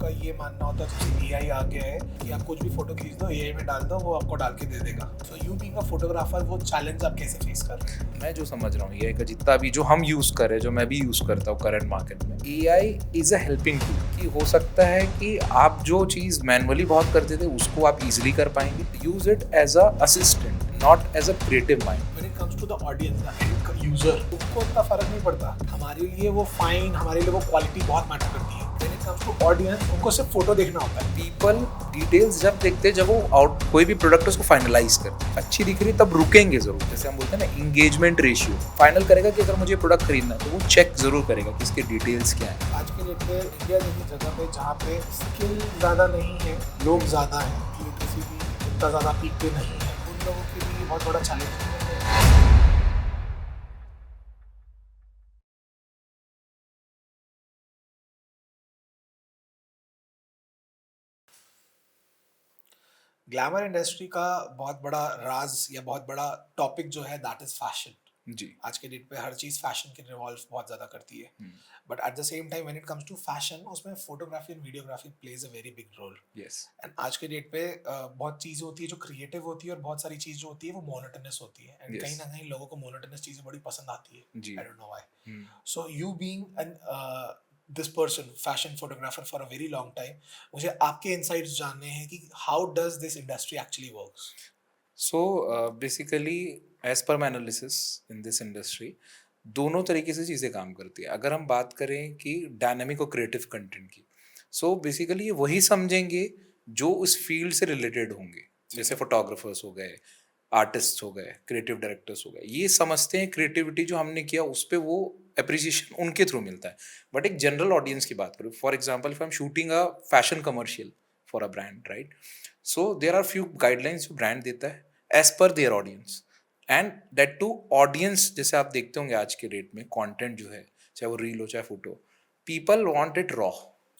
का ये मानना होता है जैसे एआई आ गया है कि आप कुछ भी फोटो खींच दो एआई में डाल दो वो आपको डाल के दे देगा। सो यू बीइंग अ फोटोग्राफर वो चैलेंज आप कैसे फेस कर रहे हैं? मैं जो समझ रहा हूँ ये का जितना भी जो हम यूज़ कर रहे हैं, जो मैं भी यूज़ करता हूँ करंट मार्केट में, AI is a helping tool. कि हो सकता है कि आप जो चीज़ मैनुअली बहुत करते थे उसको आप इजीली कर पाएंगे। Use it as a assistant, not as a creative mind. When it comes to the audience the end user उनको इतना फर्क नहीं पड़ता। हमारे लिए वो फाइन, हमारे लिए वो क्वालिटी बहुत मैटर करती है। When it comes to audience उनको सिर्फ फोटो देखना होता है। पीपल डिटेल्स जब देखते हैं, जब वो आउट कोई भी प्रोडक्ट उसको फाइनलाइज करते हैं, अच्छी दिख रही है तब रुकेंगे जरूर। जैसे हम बोलते हैं ना, इंगेजमेंट रेशियो फाइनल करेगा कि अगर मुझे प्रोडक्ट खरीदना है तो वो चेक जरूर करेगा कि इसके डिटेल्स क्या है। आज के डेट में इंडिया जैसी जगह पे जहाँ पे स्किल ज़्यादा नहीं है, लोग ज़्यादा हैं, लिटरेसी भी इतना ज़्यादा पीक पे नहीं है, उन लोगों के लिए बहुत बड़ा चैलेंज है। ग्लैमर इंडस्ट्री का बहुत बड़ा राज या बहुत बड़ा टॉपिक जो है दैट इज फैशन। जी। आज के डेट पे हर चीज फैशन के रिवॉल्व बहुत ज्यादा करती है। But at the same time when it comes to fashion उसमें photography and videography plays a very big role. Yes. And आज के डेट पे बहुत चीजें होती है जो क्रिएटिव होती है और बहुत सारी चीज जो होती है वो मोनोटोनस होती है एंड कहीं यस। ना कहीं लोगों को मोनोटोनस चीजें बड़ी पसंद आती है। जी। I don't know why. So you being an this person fashion photographer for a very long time, मुझे आपके इनसाइट्स जानने हैं कि how does this industry actually works. So basically as per my analysis in this industry, दोनों तरीके से चीज़ें काम करती है। अगर हम बात करें कि डायनामिक और क्रिएटिव कंटेंट की, सो बेसिकली ये वही समझेंगे जो उस फील्ड से रिलेटेड होंगे। जैसे फोटोग्राफर्स हो गए, आर्टिस्ट हो गए, क्रिएटिव डायरेक्टर्स हो गए, ये समझते हैं क्रिएटिविटी जो हमने किया उस पर वो अप्रिसिएशन उनके थ्रू मिलता है। बट एक जनरल ऑडियंस की बात करूँ, for example if I am shooting a fashion commercial for a brand, right? So there are few guidelines जो ब्रांड देता है as per their audience, and that too audience. जैसे आप देखते होंगे आज के डेट में कंटेंट जो है, चाहे वो रील हो चाहे photo, people want it raw.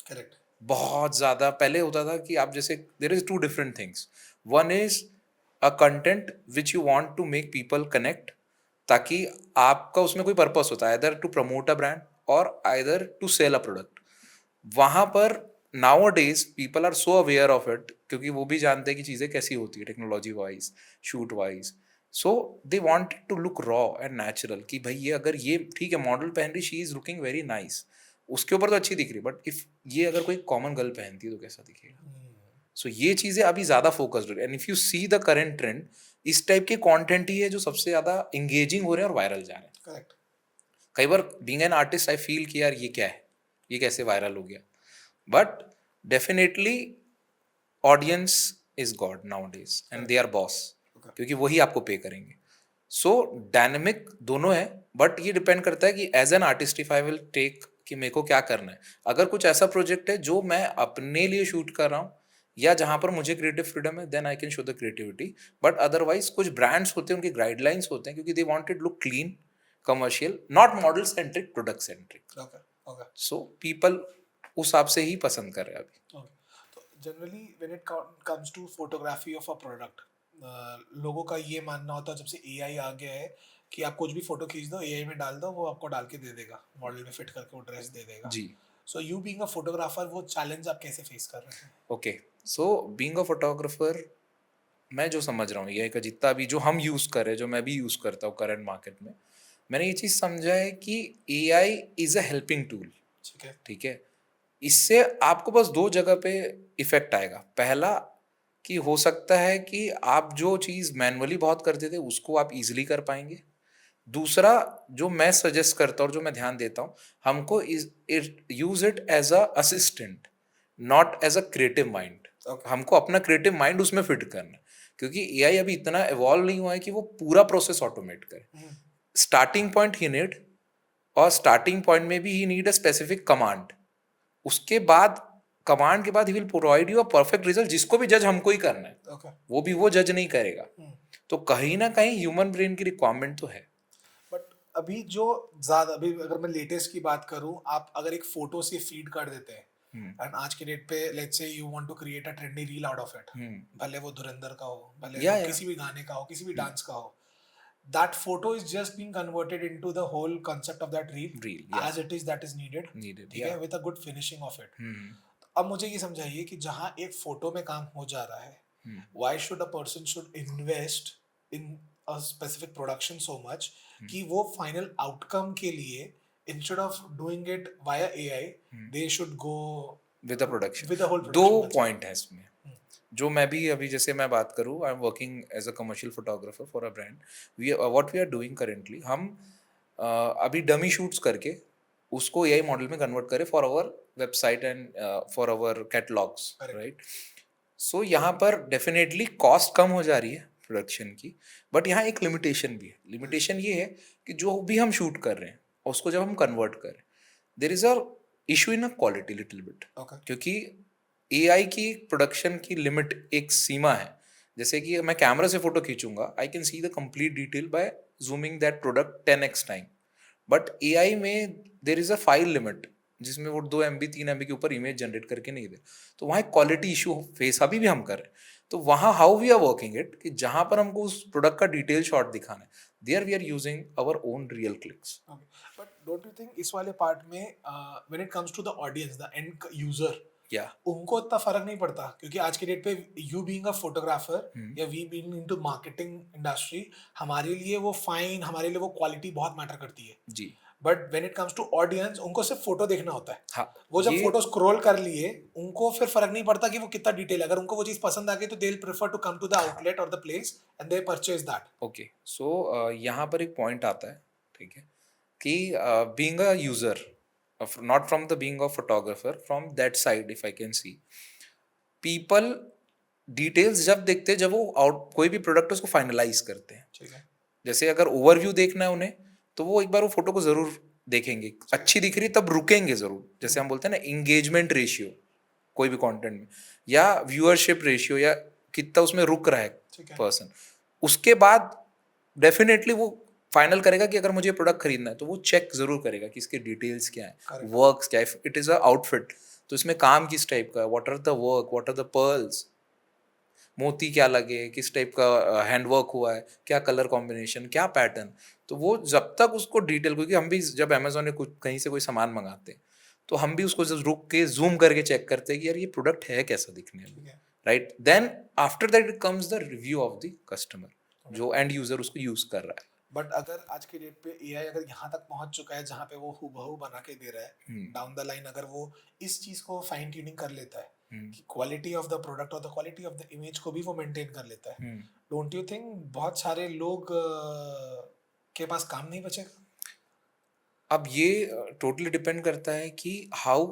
Correct. बहुत ज़्यादा पहले होता था कि आप जैसे there is two different things. One is a content which you want to make people connect, ताकि आपका उसमें कोई पर्पस होता है, either to promote a brand और either to sell a product. वहाँ पर now days people are so aware of it, क्योंकि वो भी जानते हैं कि चीज़ें कैसी होती है technology wise, shoot wise. So they want to look raw and natural, कि भाई ये अगर ये ठीक है मॉडल पहन रही, she is looking very nice, उसके ऊपर तो अच्छी दिख रही, बट इफ ये अगर कोई कॉमन गर्ल पहनती है तो कैसा दिखेगा? सो ये चीज़ें अभी ज़्यादा फोकस्ड हो रही है। And if you see the current trend, इस टाइप के कंटेंट ही है जो सबसे ज़्यादा एंगेजिंग हो रहे हैं और वायरल जा रहे हैं। करेक्ट। कई बार being an artist I feel कि यार ये क्या है, ये कैसे वायरल हो गया? But definitely audience is god nowadays and they are boss, क्योंकि वही आपको पे करेंगे। सो डायनेमिक दोनों है, बट ये डिपेंड करता है कि as an artist if I will take कि मेरे को क्या करना है। अगर कुछ ऐसा प्रोजेक्ट है जो मैं अपने लिए शूट कर रहा हूँ या जहाँ पर मुझे क्रिएटिव फ्रीडम है, then I can show the creativity. But otherwise कुछ ब्रांड्स होते हैं, उनके गाइडलाइंस होते हैं, क्योंकि they wanted look clean, commercial, not model centric, product centric. Okay. Okay. So people उस हिसाब से ही पसंद कर रहे हैं अभी। ओके। तो generally when it comes to photography of a product, लोगों का ये मानना होता है जब से एआई आ गया है कि आप कुछ भी फोटो खींच दो एआई में डाल दो वो आपको डाल के दे देगा, मॉडल में फिट करके वो ड्रेस दे देगा। जी। So you being a photographer वो चैलेंज आप कैसे फेस कर रहे हैं? Okay. So being a photographer, मैं जो समझ रहा हूँ ये का जितना भी जो हम यूज़ कर रहे हैं, जो मैं भी यूज़ करता हूँ करंट मार्केट में, मैंने ये चीज़ समझा है कि AI is a helping tool. ठीक है। ठीक है? इससे आपको बस 2 जगह पे इफ़ेक्ट आएगा। पहला, कि हो सकता है कि आप जो चीज़ मैनुअली बहुत करते थे उसको आप ईज़िली कर पाएँगे। दूसरा, जो मैं सजेस्ट करता हूँ और जो मैं ध्यान देता हूँ, हमको is it use it as a assistant, not as a creative mind. Okay. हमको अपना क्रिएटिव माइंड उसमें फिट करना है, क्योंकि AI अभी इतना इवॉल्व नहीं हुआ है कि वो पूरा प्रोसेस ऑटोमेट करे। स्टार्टिंग पॉइंट ही नीड, और स्टार्टिंग पॉइंट में भी ही नीड अ स्पेसिफिक कमांड। उसके बाद कमांड के बाद he will provide you a perfect result, जिसको भी जज हमको ही करना है। ओके। वो भी वो जज नहीं करेगा। तो कहीं ना कहीं ह्यूमन ब्रेन की रिक्वायरमेंट तो है। बट अभी जो ज्यादा, अभी अगर मैं लेटेस्ट की बात करूं, आप अगर एक फोटो से फीड कर देते हैं एंड आज के डेट पे let's say you want to create a trendy reel out of it, भले वो धुरंधर का हो, भले वो या किसी भी गाने का हो, किसी भी डांस का हो, that photo is just being converted into the whole concept of that reel reel, या as it is that is needed, needed, ठीक या है, with a good finishing of it. अब मुझे ये समझाइए कि जहाँ एक फोटो में काम हो जा रहा है, हम्म, why should a person should invest in a specific production so much हम्म, कि वो फाइनल आउटकम के लिए instead of doing it via AI, hmm. they should go with the production, with the whole दो production बन जाए। Point है इसमें जो मैं भी अभी जैसे मैं बात करूँ, I am working as a commercial photographer for a brand. We what we are doing currently, हम अभी डमी शूट्स करके उसको एआई मॉडल में कन्वर्ट करें for our website and for our catalogues, Correct. Right. So यहाँ पर definitely cost कम हो जा रही है प्रोडक्शन की, बट यहाँ एक लिमिटेशन भी है। लिमिटेशन ये है कि जो भी हम शूट कर रहे हैं उसको जब हम कन्वर्ट करें, there is a issue in a quality little bit, Okay. क्योंकि एआई की प्रोडक्शन की लिमिट एक सीमा है। जैसे कि मैं कैमरा से फोटो खींचूंगा, I can see the complete detail by zooming that product 10x time, but AI में there is a file limit जिसमें वो 2 MB 3 MB के ऊपर इमेज जनरेट करके नहीं दे। तो वहाँ एक क्वालिटी इशू फेस अभी भी हम कर रहे हैं। तो वहाँ how we are working it कि जहाँ पर हमको उस प्रोडक्ट का डिटेल शॉट दिखाना है, there we are using our own real clicks. Okay. But don't you think इस वाले पार्ट में when it comes to the audience, the end user, या उनको इतना फर्क नहीं पड़ता क्योंकि आज के डेट पे you being a photographer hmm, या we being into marketing industry, हमारे लिए वो फाइन, हमारे लिए वो क्वालिटी बहुत मैटर करती है। जी but when it comes to audience, उनको सिर्फ फोटो देखना होता है। हाँ वो जब ये फोटो स्क्रॉल कर लिए, उनको फिर फर्क नहीं पड़ता कि वो कितना डिटेल है। अगर उनको वो चीज पसंद आ गई तो they will prefer to come to the outlet और the place and they purchase that. Okay. So यहाँ पर एक पॉइंट आता है, ठीक है, कि being a user, not from the being a photographer, from that side if I can see, people details जब देखते हैं जब वो आउट कोई भी प्रोडक्ट उसको फाइनलाइज करते हैं। ठीक है। जैसे अगर ओवरव्यू देखना है उन्हें, तो वो एक बार वो फोटो को जरूर देखेंगे, अच्छी दिख रही है तब रुकेंगे जरूर। जैसे हम बोलते हैं ना इंगेजमेंट रेशियो कोई भी कंटेंट में, या व्यूअरशिप रेशियो, या कितना उसमें रुक रहा है ठीक है। पर्सन, उसके बाद डेफिनेटली वो फाइनल करेगा कि अगर मुझे प्रोडक्ट खरीदना है तो वो चेक जरूर करेगा कि इसके डिटेल्स क्या है, Correct. वर्क्स क्या है, इट इज अ आउटफिट, तो इसमें काम किस टाइप का है, what are the work, what are the pearls, मोती क्या लगे, किस टाइप का हैंडवर्क हुआ है, क्या कलर कॉम्बिनेशन, क्या पैटर्न। तो वो जब तक उसको डिटेल, क्योंकि हम भी जब अमेजोन में कुछ कहीं से कोई सामान मंगाते हैं तो हम भी उसको जब रुक के जूम करके चेक करते हैं कि यार ये प्रोडक्ट है कैसा दिखने में, ठीक है। Right. Then after that it comes the review of the customer जो एंड यूजर उसको यूज कर रहा बट अगर आज के डेट पे एआई अगर यहाँ तक पहुंच चुका है जहाँ पे वो हूबहू बना के दे रहा है, है। डाउन द लाइन अगर वो इस चीज को फाइन ट्यूनिंग कर लेता है हम्म, कि क्वालिटी ऑफ द प्रोडक्ट और the quality of the image को भी वो मेंटेन कर लेता है, हम्म। डोंट यू थिंक बहुत सारे लोग के पास काम नहीं बचेगा? अब ये टोटली डिपेंड करता है कि how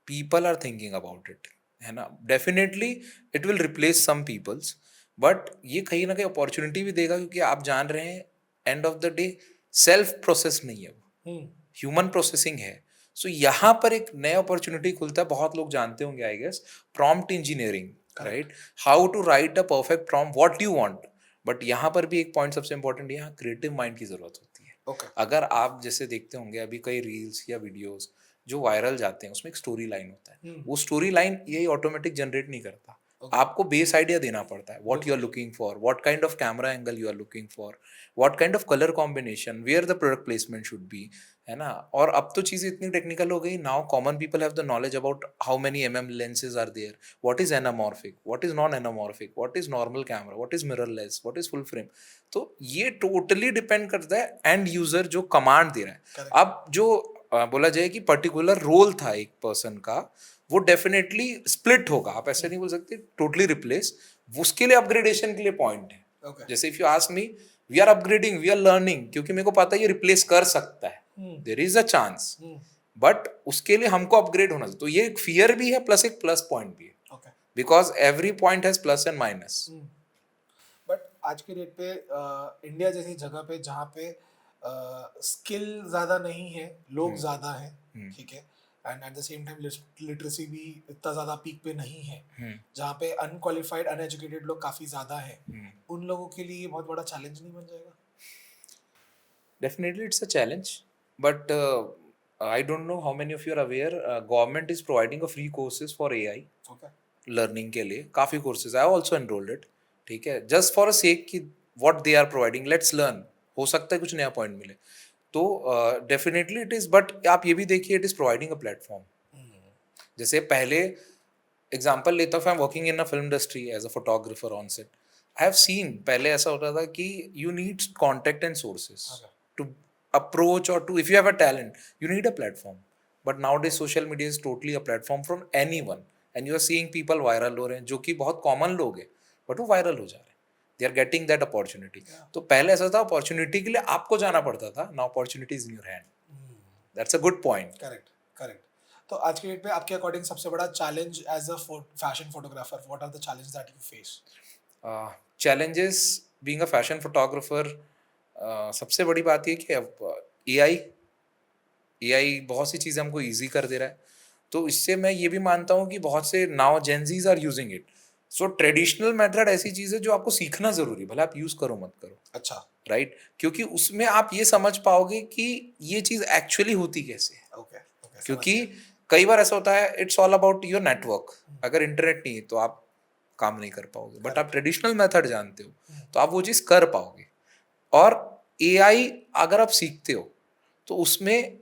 people are thinking about it, है ना। Definitely it will replace some peoples, but ये कहीं ना कहीं अपॉर्चुनिटी भी देगा, क्योंकि आप जान रहे हैं end of the day self process नहीं है, हम्म। ह्यूमन प्रोसेसिंग है। सो यहाँ पर एक नया अपॉर्चुनिटी खुलता है, बहुत लोग जानते होंगे I guess, prompt engineering, correct. Right. How to write a perfect prompt what you want. But यहाँ पर भी एक पॉइंट सबसे इंपॉर्टेंट, यहाँ क्रिएटिव माइंड की जरूरत होती है। ओके। अगर आप जैसे देखते होंगे अभी कई रील्स या वीडियोस जो वायरल जाते हैं उसमें एक स्टोरी लाइन होता है, हम्म। वो स्टोरी लाइन यही ऑटोमेटिक जनरेट नहीं करता, ओके। आपको बेस आइडिया देना पड़ता है, व्हाट यू आर बिल्कुल। Looking for, what kind of camera angle you are looking for, what kind of colour combination, where the product placement should be, है ना। और अब तो चीजें इतनी टेक्निकल हो गई, now common people have the knowledge about how many lenses are there, what is anamorphic, what is non anamorphic, what is normal camera, what is mirrorless, what is full frame. तो ये totally depend करता है end user जो command दे रहा है। Correct. अब जो बोला जाए कि पर्टिकुलर रोल था एक पर्सन का, वो डेफिनेटली स्प्लिट होगा, आप ऐसे नहीं बोल सकते टोटली रिप्लेस, उसके लिए अपग्रेडेशन के लिए पॉइंट है। ओके। जैसे if you ask me, we are upgrading, we are learning, क्योंकि मेरे को पता है ये रिप्लेस कर सकता है, hmm. There is a chance, hmm. But उसके लिए हमको अपग्रेड होना चाहिए। तो ये एक फियर भी है प्लस एक प्लस पॉइंट भी है, okay. Because every point has plus and minus. But आज के डेट पे इंडिया जैसी जगह पे जहाँ पे स्किल ज़्यादा नहीं है, लोग ज़्यादा हैं, ठीक है, and eight the same time literacy भी इतना ज़्यादा पीक पे नहीं है, जहाँ पे अनक्वालिफाइड अनएजुकेटेड लोग काफ़ी ज़्यादा हैं, उन लोगों के लिए ये बहुत बड़ा चैलेंज नहीं बन जाएगा? Definitely, it's a challenge, but I don't know how many of you are aware. Government is providing a free courses for AI okay. learning के लिए, काफ़ी courses. I have also enrolled it. ठीक है, just for a sake कि what they are providing, let's learn. हो सकता है कुछ नया point मिले. तो definitely it is, but आप ये भी देखिए, it is providing a platform. जैसे पहले एग्जांपल लेता हूँ, I am working in a film industry as a photographer on set, I have seen पहले ऐसा होता था कि you need contact and sources Okay. To approach, और to if you have a talent you need a platform. But now days social media is totally a platform from any one, and you are seeing people viral हो रहे हैं जो कि बहुत common लोग हैं, but वो वायरल हो जा रहे हैं. They are getting that opportunity. Yeah. तो पहले ऐसा था, अपॉर्चुनिटी के लिए आपको जाना पड़ता था, now opportunity is in your hand. That's a good point. Correct, correct. तो आज के डेट पे आपके अकॉर्डिंग सबसे बड़ा challenge as a fashion photographer, what are the challenges that you face? Challenges being a fashion photographer, सबसे बड़ी बात ये कि अब एआई बहुत सी चीज़ें हमको इजी कर दे रहा है. तो इससे मैं ये भी मानता हूँ कि बहुत से now Gen Zs are using it. So traditional method ऐसी चीज़ है जो आपको सीखना ज़रूरी है, भले आप यूज़ करो मत करो, अच्छा. राइट? क्योंकि उसमें आप ये समझ पाओगे कि ये चीज़ एक्चुअली होती कैसे है. ओके, ओके, समझ क्योंकि गया. कई बार ऐसा होता है, it's all about your network. अगर इंटरनेट नहीं है तो आप काम नहीं कर पाओगे, बट आप Correct. ट्रेडिशनल मेथड जानते हो तो आप वो चीज़ कर पाओगे. और एआई अगर आप सीखते हो तो उसमें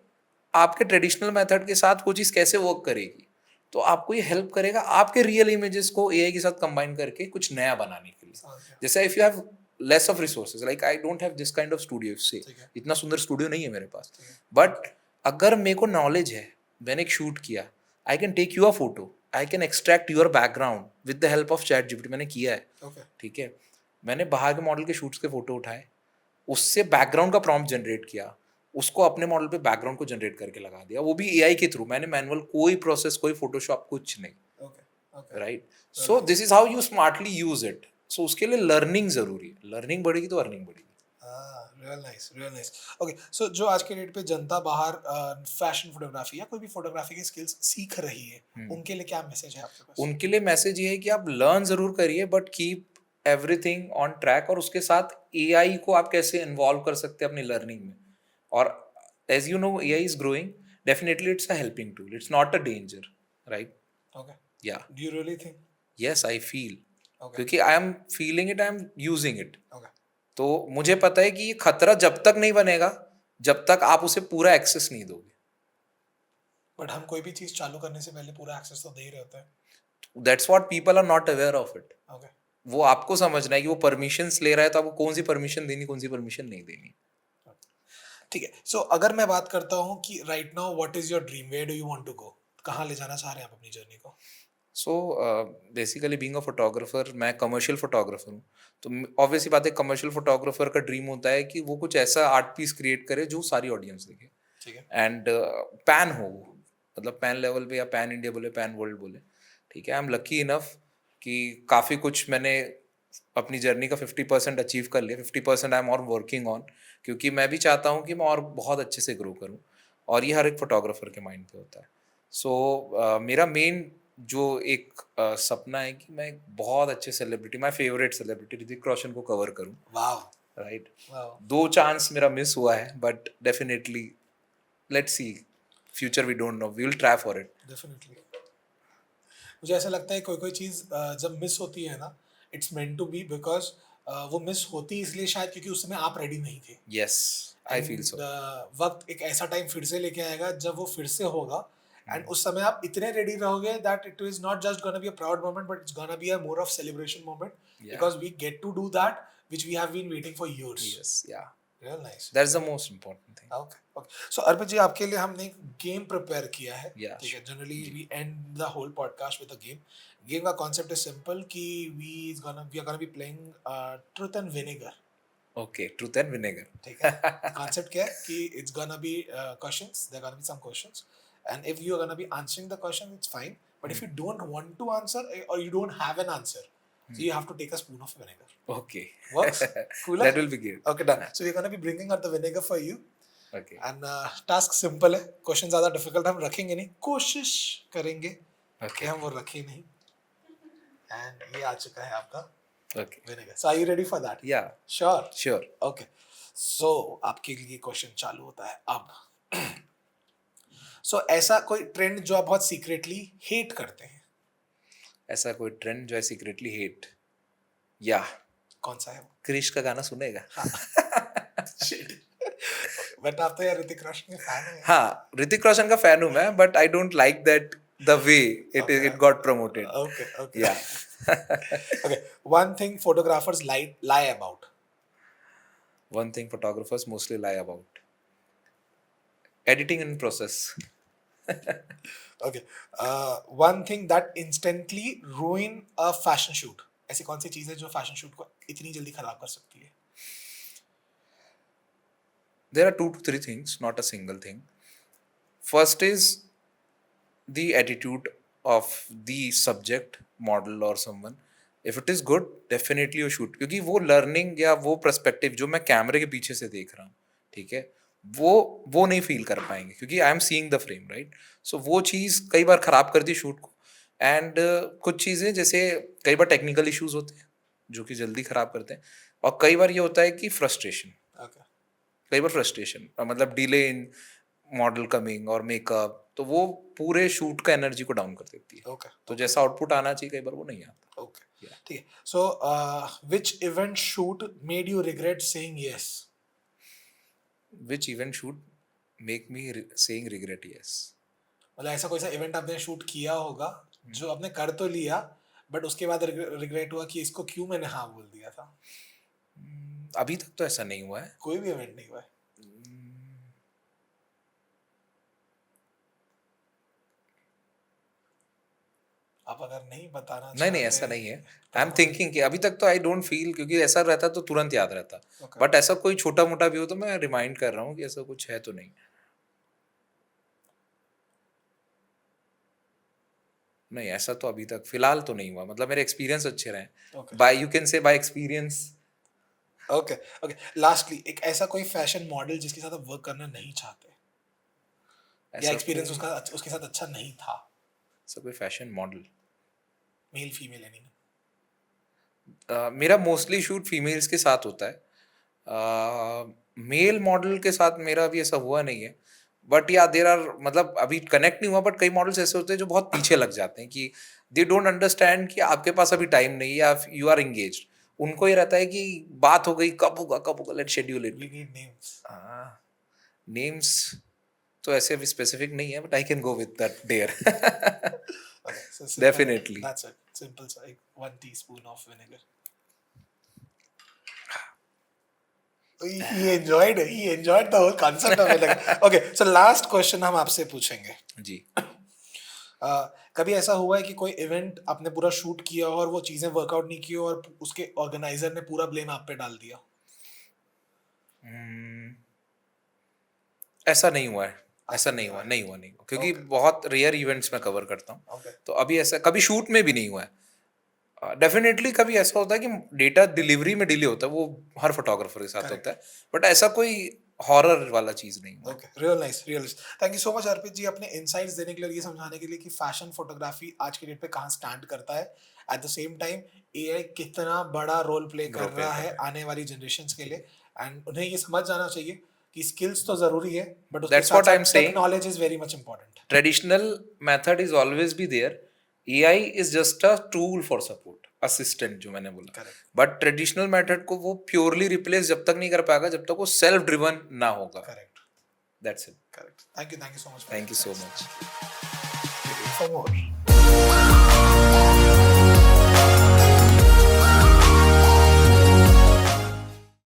आपके ट्रेडिशनल मेथड के साथ वो चीज़ कैसे वर्क करेगी, तो आपको ये हेल्प करेगा आपके रियल इमेजेस को एआई के साथ कंबाइन करके कुछ नया बनाने के लिए. समझ गया. जैसे if you have less of resources, like I don't have this kind of studio से, ठीक है. इतना सुंदर स्टूडियो नहीं है मेरे पास, ठीक है. बट अगर मेरे को नॉलेज है, मैंने एक शूट किया, I can take you a photo, I can extract your background with the help of ChatGPT. मैंने किया है, ओके. ठीक है. मैंने बाहर के मॉडल के शूट्स के फोटो उठाए, उससे बैकग्राउंड का प्रॉम्प्ट जनरेट किया, उसको अपने मॉडल पे बैकग्राउंड को जनरेट करके लगा दिया, वो भी एआई के थ्रू. मैंने मैनुअल कोई प्रोसेस, कोई फोटोशॉप, कुछ नहीं, okay, okay. Right? So this is how you smartly use it. So उसके लिए लर्निंग जरूरी है. लर्निंग बढ़ेगी तो अर्निंग बढ़ेगी. Real nice, real nice. Okay, so जो आज के डेट पे जनता बाहर फैशन फोटोग्राफी या कोई भी फोटोग्राफी की स्किल्स सीख रही है, उनके लिए क्या मैसेज है आपके पास? उनके लिए मैसेज ये है कि आप लर्न जरूर करिए, but keep everything on track. और उसके साथ एआई को आप कैसे इन्वॉल्व कर सकते हैं अपनी लर्निंग में. और as you know AI is growing, definitely it's a helping tool, it's not a danger, right? Okay. Yeah, do you really think? Yes I feel, okay. क्योंकि I am feeling it, I am using it. Okay. तो मुझे पता है कि ये खतरा जब तक नहीं बनेगा जब तक आप उसे पूरा एक्सेस नहीं दोगे. बट हम कोई भी चीज चालू करने से पहले पूरा एक्सेस तो दे ही रहे होते हैं. That's what people are not aware of it. Okay. वो आपको समझना है कि वो परमिशंस ले रहा है, तो आपको कौन सी परमिशन देनी, कौन सी परमिशन नहीं देनी. ठीक है. सो अगर मैं बात करता हूँ कि right now what is your dream, where do you want to go, कहाँ ले जाना चाह रहे हैं आप अपनी जर्नी को? So basically being a photographer, मैं कमर्शियल फोटोग्राफर हूँ. तो ऑब्वियसली बात है, कमर्शियल फोटोग्राफर का ड्रीम होता है कि वो कुछ ऐसा आर्ट पीस क्रिएट करे जो सारी ऑडियंस देखे. ठीक है. एंड पैन हो वो, मतलब पैन लेवल पे, या पैन इंडिया बोले, पैन वर्ल्ड बोले, ठीक है. आई एम लकी इनफ कि काफ़ी कुछ मैंने अपनी जर्नी का 50% अचीव कर लिया. 50% आई एम और वर्किंग ऑन, क्योंकि मैं भी चाहता हूँ कि मैं और बहुत अच्छे से ग्रो करूँ. और ये हर एक फोटोग्राफर के माइंड पे होता है. सो मेरा मेन जो एक सपना है कि मैं एक बहुत अच्छे celebrity, my favourite celebrity Hrithik Roshan को कवर करूँ, वाओ, राइट? वाओ. 2 चांस मेरा मिस हुआ है, but definitely let's see, future we don't know, we will try for it. Definitely. मुझे ऐसा लगता है कोई कोई चीज़ जब मिस होती है ना, it's meant to be, because वो मिस होती इसलिए शायद क्योंकि उस समय आप रेडी नहीं थे. Yes, I feel so. वक्त एक ऐसा टाइम फिर से लेके आएगा जब वो फिर से होगा, एंड उस समय आप इतने रेडी रहोगे that it is not just gonna be a proud moment, but it's gonna be a more of celebration moment, because we get to do that which we have been waiting for years. Yes, yeah, real nice. That's the most important thing. Okay, okay. So Arpit ji, आपके लिए हमने एक game prepare किया है. Yeah, ठीक है. sure. Generally we end the whole podcast with a game. Game का concept is simple कि we are gonna be playing truth and vinegar. Okay, truth and vinegar. ठीक है. कॉन्सेप्ट क्या है कि it's gonna be questions, there gonna be some questions, and if you are gonna be answering the question it's fine, but if you don't want to answer और you don't have an answer, so you have to take a spoon of vinegar. Okay. Works? Cooler? That will be good. Okay, done. So we're gonna be bringing out the vinegar for you. Okay. And task simple है, question ज्यादा difficult हम रखेंगे नहीं, कोशिश करेंगे कि Okay. हम वो रखें नहीं. एंड ये आ चुका है आपका Okay. Vinegar. So are you ready for that? Yeah, sure. sure. Okay. So आपके लिए क्वेश्चन चालू होता है अब. सो ऐसा कोई ट्रेंड जो आप बहुत सीक्रेटली हेट करते हैं, ऐसा कोई ट्रेंड जो है सीक्रेटली हेट, या कौन सा है वो? क्रिश का गाना सुनेगा? बट आप तो यार ऋतिक रोशन के फैन हैं. हाँ, ऋतिक रोशन का फैन हूँ मैं, but I don't like that the way it Okay. it got promoted. Okay, okay. Yeah. Okay, one thing photographers lie about. One thing photographers mostly lie about: editing in process. Okay, one thing that instantly ruin a fashion shoot. ऐसी कौन सी चीज है जो fashion shoot को इतनी जल्दी खराब कर सकती है? There are 2 to 3 things, not a single thing. First is the attitude of the subject, model or someone. If it is good, definitely you shoot. क्योंकि वो learning या वो perspective जो मैं कैमरे के पीछे से देख रहा हूँ, ठीक है, वो नहीं फील कर पाएंगे क्योंकि I am seeing the frame, right? So वो चीज़ कई बार खराब कर दी शूट को. एंड कुछ चीज़ें जैसे कई बार टेक्निकल इश्यूज होते हैं जो कि जल्दी खराब करते हैं, और कई बार ये होता है कि फ्रस्ट्रेशन, Okay. कई बार फ्रस्ट्रेशन मतलब डिले इन मॉडल कमिंग और मेकअप, तो वो पूरे शूट का एनर्जी को डाउन कर देती है. Okay. तो जैसा आउटपुट आना चाहिए कई बार वो नहीं आता. Okay. ठीक है. So, which event shoot made you regret saying yes? Which event should make me saying regret yes? मतलब ऐसा कोई सा इवेंट आपने शूट किया होगा जो आपने कर तो लिया बट उसके बाद रिग्रेट हुआ कि इसको क्यों मैंने हाँ बोल दिया था? अभी तक तो ऐसा नहीं हुआ है. कोई भी इवेंट नहीं हुआ है? आप अगर नहीं बताना नहीं ऐसा नहीं है. आई एम थिंकिंग कि अभी तक तो आई डोंट फील, क्योंकि ऐसा रहता तो तुरंत याद रहता. Okay. बट ऐसा कोई छोटा मोटा भी हो तो मैं रिमाइंड कर रहा हूँ कि ऐसा कुछ है तो नहीं. नहीं ऐसा तो अभी तक फिलहाल तो नहीं हुआ. मतलब मेरे एक्सपीरियंस अच्छे रहे. Okay. By you can say by experience. Okay okay. Lastly, एक ऐसा कोई फैशन मॉडल जिसके साथ आप वर्क करना नहीं चाहते या एक्सपीरियंस उसका उसके साथ अच्छा नहीं था? ऐसा कोई fashion model male female any? मेरा मोस्टली शूट फीमेल्स के साथ होता है. मेल मॉडल के साथ मेरा भी ऐसा हुआ नहीं है. बट या देर आर, मतलब अभी कनेक्ट नहीं हुआ, बट कई मॉडल्स ऐसे होते हैं जो बहुत पीछे लग जाते हैं कि दे डोंट अंडरस्टैंड कि आपके पास अभी टाइम नहीं है या यू आर एंगेज्ड. उनको ये रहता है कि बात हो गई, कब होगा, let schedule it. We need names. Names तो ऐसे भी स्पेसिफिक नहीं है, but I can go with that dare. Okay, so simple. Definitely. That's it. Simple. So like 1 teaspoon of vinegar. He enjoyed it. He enjoyed the whole concept of vinegar. Okay, so last question हम आपसे पूछेंगे. जी. कभी ऐसा हुआ है कि कोई event आपने पूरा शूट किया हो और वो चीजें वर्कआउट नहीं की हो और उसके ऑर्गेनाइजर ने पूरा ब्लेम आप पे डाल दिया? ऐसा नहीं हुआ है. ऐसा नहीं हुआ क्योंकि बहुत रेयर इवेंट्स में कवर करता हूँ. Okay. तो अभी ऐसा कभी शूट में भी नहीं हुआ है. डेफिनेटली कभी ऐसा होता है कि डेटा डिलीवरी में डिले होता है, वो हर फोटोग्राफर के साथ होता है, बट ऐसा कोई हॉरर वाला चीज नहीं हुआ. Okay, real nice. Thank you so much अर्पित जी अपने इनसाइट्स देने के लिए, ये समझाने के लिए कि फैशन फोटोग्राफी आज के डेट पे कहाँ स्टैंड करता है. Eight the same time AI कितना बड़ा रोल प्ले कर रहा है आने वाली जनरेशंस के लिए, एंड उन्हें ये समझ जाना चाहिए कि स्किल्स तो जरूरी है बट उसके साथ technology is very much important. Traditional method is always be there. AI is just a tool for support, assistant जो मैंने बोला. बट ट्रेडिशनल मेथड को वो प्योरली रिप्लेस जब तक नहीं कर पाएगा जब तक वो सेल्फ ड्रिवन ना होगा. Correct. That's it. Thank you so much. Thank you so much. For more.